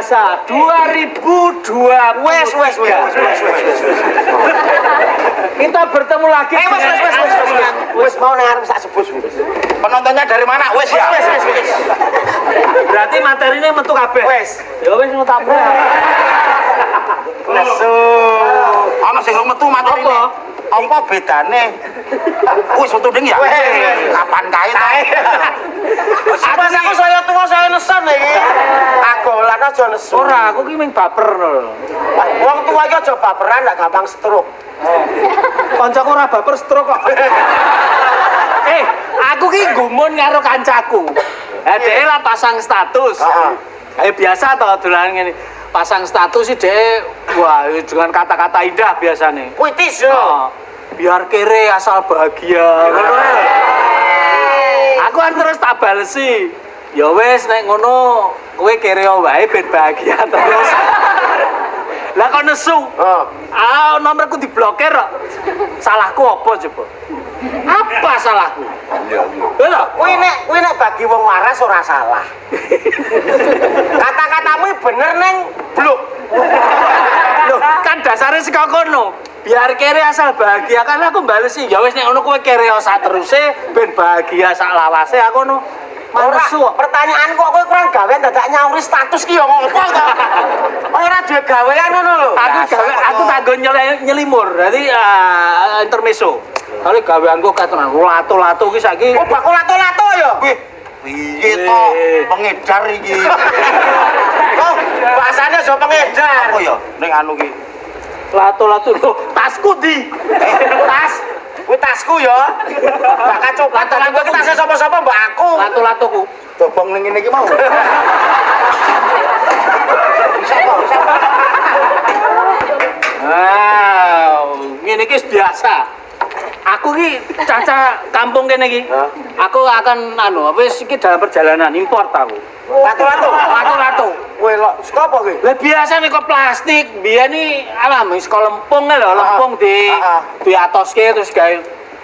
biasa 2020. Wes. Kita bertemu lagi. Wes mau nang arep sak sebus. Penontonnya dari mana? Wes ya. Wes. Berarti materinya metu kabeh. Wes. Ya wis ngono tak apa. Nesu. Ana sing metu materine. Apa bedane? Wis metu ding ya. Kapan kae ta? Aku saya tuwa saya nesan iki. Agolan aja nesu. Ora, aku ki mung baper lho. Wong tuwa iki aja baperan ndak gampang stroke. Kancaku ora baper stroke kok. Aku ki gumun karo kancaku. Dhek lah pasang status. Heeh. Biasa to dolan ngene. Pasang status sih dhek wah dengan kata-kata indah biasane. Puitis yo. Biar kere asal bahagia. Ngono ae. Aku kan terus tak balesi. Ya wis nek ngono kowe kere wae ben bahagia terus. Lah kok nesu? Nomorku diblokir kok. Salahku apa coba? Apa salahku? Iya. Lho, kowe nek bagi wong waras ora salah. Kata-katamu bener neng blok. Loh, kan dasarnya saka kono. Biar kere asal bahagia kan aku balesi. Ya wis nek ngono kowe kere sak teruse ben bahagia sak lawase aku ngono. Manusu. Pertanyaan kok kowe kurang gawean dadak nyauri status ki ya ngopo to? Ora duwe gawean ngono lho. Aku tanggo nyelimur. Dadi intermezzo. Kali gaweanku katonan lato-lato ki saiki. Oh, bakul lato-lato ya? Piye to? Pengedar iki. Oh, bahasane aja pengedar. Apa ya ning anu ki? Lato-lato lho, tasku di. Tas. Kuwi tasku ya. Bakal coba lato-lato ki tasnya sapa-sapa mbak aku. Lato-latoku. Dobong ning ngene iki mau. Ngene iki biasa. Aku ki caca kampung kene iki. Aku akan wis iki dalam perjalanan import aku. Lato-lato. Kowe lho, saka apa ki? Lah biasane kok plastik. Biyen iki saka lempung lho, lempung diatoske terus gawe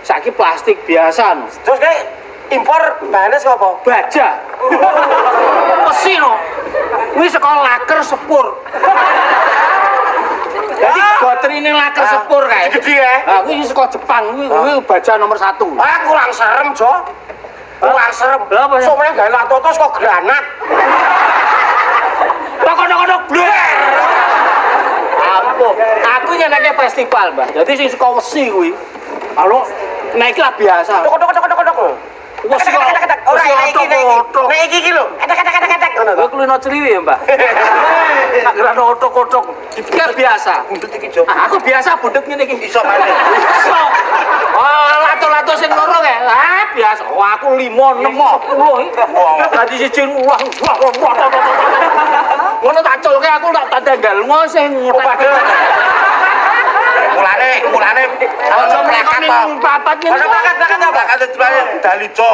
saiki plastik biasa. Terus kae impor bahane saka apa? Baja. Mesin no. Kuwi saka laker sepur. Jadi baterine laker sepur kae. Gede kae. Ha kuwi saka Jepang, kuwi baja nomor 1. Kurang serem, Jo. Kurang serem. Lha apa? Soale gawe lato-lato saka granat. Kodok-kodok bler. Ampun, aku nyenenge festival, Mbak. Jadi sing saka wesi kuwi. Kalau naik lah biasa. Kodok. Wes kok. Ora iki nek iki lho. Ketek ngono to. Kowe kulino celiwi ya, Mbak. Ageran otok-otok. Iki biasa. Bundut iki, Jo. Aku biasa bundut ngene iki. Iso maneh. Iso. Lato-lato sing loro kae. Biasa. Aku 5, 6, 10. Dadi siji uang. Ngono tak culke aku tak tandanggal sing padha. Mulane aja mlekat to. Papat ngene. Ana bakat apa? Dalico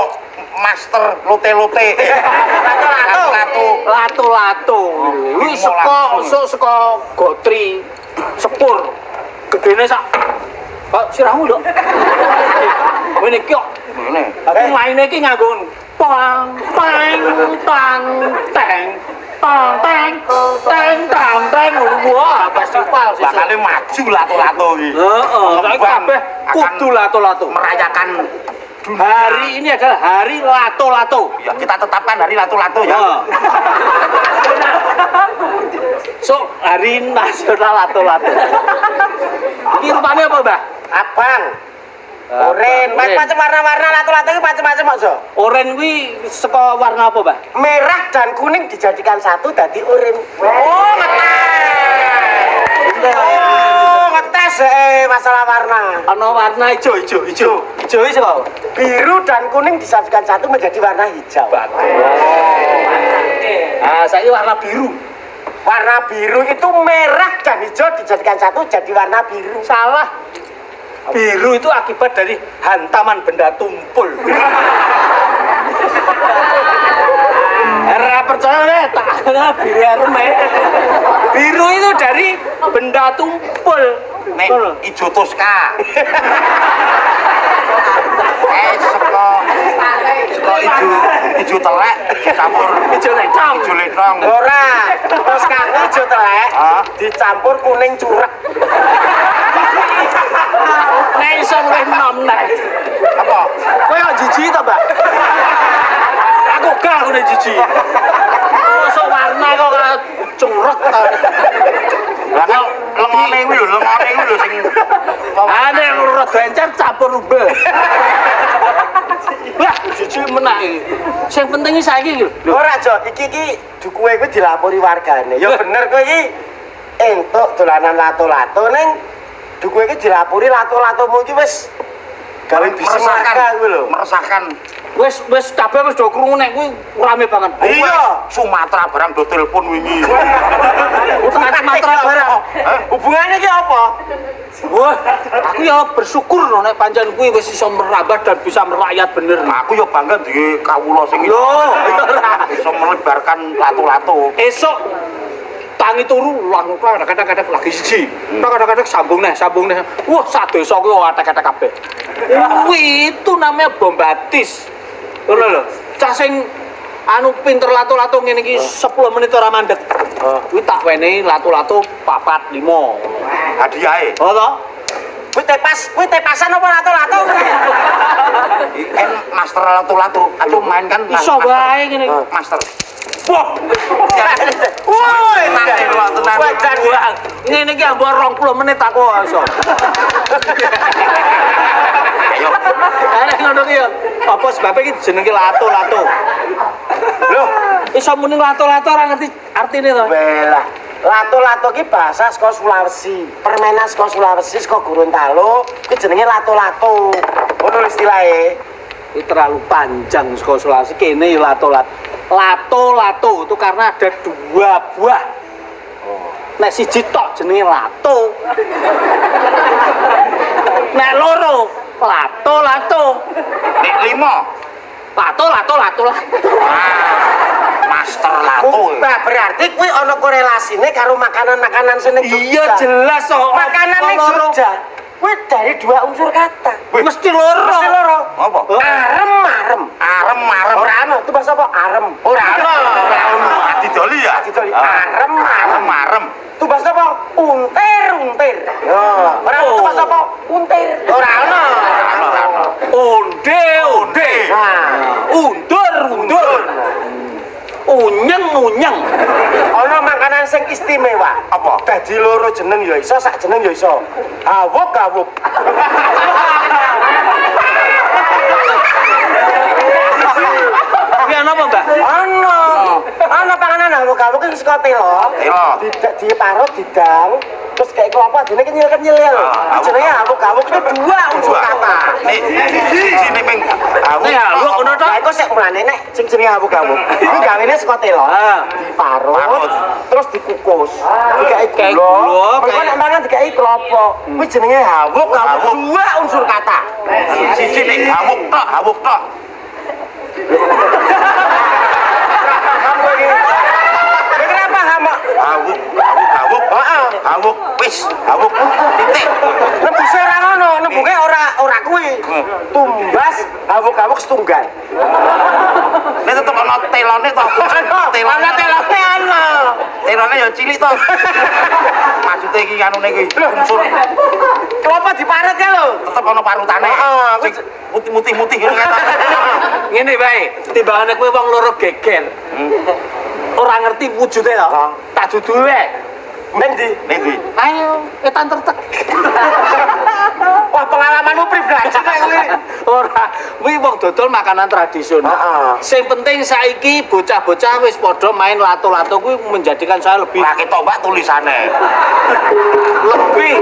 master lote-lote. Lato-lato. Kuwi saka gotri sepur. Gedene sak kok sirahmu lho. Ngene iki kok. Ngene. Aku maine iki nganggo pang pang tang teng. Tang wah festival sih. Bakale maju lato-lato iki. Heeh, saiki kabeh kudu lato-lato merayakan hari ini adalah hari lato-lato. Ya, kita tetapkan hari lato-lato ya. So, hari nasional lato-lato. Iki rupane apa, Mbah? Abang. Oren, macam warna-warna lato-lato iki macam-macam kok, Jo. Oren kuwi saka warna apa, Mbah? Merah dan kuning dijadikan satu dadi oren. Oh, ngetes masalah warna. Ana warna ijo. Ijo iki saka biru dan kuning disatukan satu menjadi warna hijau. Saiki warna biru. Warna biru itu merah dan hijau dijadikan satu jadi warna biru. Salah. Biru itu akibat dari hantaman benda tumpul. Ora percaya deh, tak ada biru arme. Biru itu dari benda tumpul. Nek ijo Tosca. Seko ijo telek dicampur Ijo letong. ijo letong. Ora, Tosca ijo telek dicampur kuning curek. Nek iso luwih enom nek. Apa? Kowe kok jijik to, Mbak? Aku gak udah jijik. Mosok warna kok curek to. Lah kan lengone kuwi lho sing Ane rada encer campur rubel. Wah, jijik menah iki. Sing penting saiki iki lho. Ora, Jo, iki dukuhe kuwi dilapori wargane. Ya bener kowe iki entuk dolanan lato-lato ning dukuhe iki dilapori lato-latomu iki wis gawe bisnis marga kuwi lho. meresahkan. Wis kabeh wis do krungu nek kuwi rame banget. Iya, Sumatera barang do telepon wingi. Tekan Sumatera barang. Hubungane iki apa? Wah, aku ya bersyukur loh nek pancen kuwi wis iso merambah dan bisa merakyat bener. Aku ya bangga duwe kawula sing iso melebarkan lato-lato. Esok tangi turu langsung kadang-kadang lagi siji. Kadang-kadang sambung neh. Wah, sak desa kuwi atek-atek kabeh. Kuwi itu namanya bombatis. Ngono lho. Cah sing anu pinter lato-lato ngene iki 10 menit ora mandek. Kuwi tak wenehi lato-lato 4 5. Hadiahe. Oh to? Kuwi tepasan apa lato-lato? Kan master lato-lato. Aduh main kan Iso wae ngene iki. master. Wah. Woi, tenan. Wajan wah. Ngene iki ambon 20 menit aku iso. Ayo. Arek ngono ki ya. Apa sebabnya iki jenenge lato-lato? Loh, Iso muni lato-lato ora ngerti artine to. belah. Lato-lato ki bahasa saka Sulawesi. Permainan saka Sulawesi saka Gorontalo ki jenenge lato-lato. Ngono istilahe. Ini terlalu panjang saka Sulawesi kene ya lato-lato. Lato-lato itu karena ada 2 buah. Nek siji tok jenenge lato. Nek loro lato-lato. Nek 5. Lato. Master lato. Nah, berarti kuwi ana korelasine karo makanan-makanan sing ning Iya jelas kok. Makanan ning Jogja kuwi dari 2 unsur kata. Mesti loro. Mesti loro. Apa? Arem. Ora ana, itu bahasa apa? Arem. Ora ono. Didoli ya? Didoli. Arem. Arem. Itu bahasa apa? Untir. Yo, ora ana itu bahasa apa? Untir. Ora ana. Onde. Nah, Undur. Unyeng. ana makanan sing istimewa. Apa? Dadi loro jeneng ya iso, sak jeneng ya iso. Hawuk. Ki ana apa, Mbak? Ana panganan hawuk iki saka telo. Diparut didang, terus kayak kelapa dene kenyil. Jenenge hawuk itu 2 unsur kata. Nek sini meng Nek hawuk ngono to? Lah iku sik mulane nek sing jenenge hawuk. Iki gawene saka telo. Diparut, terus dikukus. Dikai gula. Kok nek mangan dikai kelapa. Kuwi jenenge hawuk 2 unsur kata. siji nek hawuk tok. Kenapa hamak? Hawuk. Hawuk wis, hawuk titik. Nebuse ora ngono, nebuke ora kuwi. Tumbas hawuk setunggal. Nek tetep ana telone to. Ana telone ana. Telone ya cilik to. Maksude iki anune iki unsur Kelapa diparut ya lho. tetep ana parutane. Sing putih-putih ngono kata. Ngene bae, timbangane kowe wong loro geger. Ora ngerti wujude to. Tak dudu wae. Ning ndi? Nek iki Ayo, etan tertek. Wah, pengalamanmu pribadi nek kuwi. Ora, kuwi wong dodol makanan tradisional. Heeh. Sing penting saiki bocah-bocah wis padha main lato-lato kuwi menjadikan saya lebih ora ketok Mbak tulisane. lebih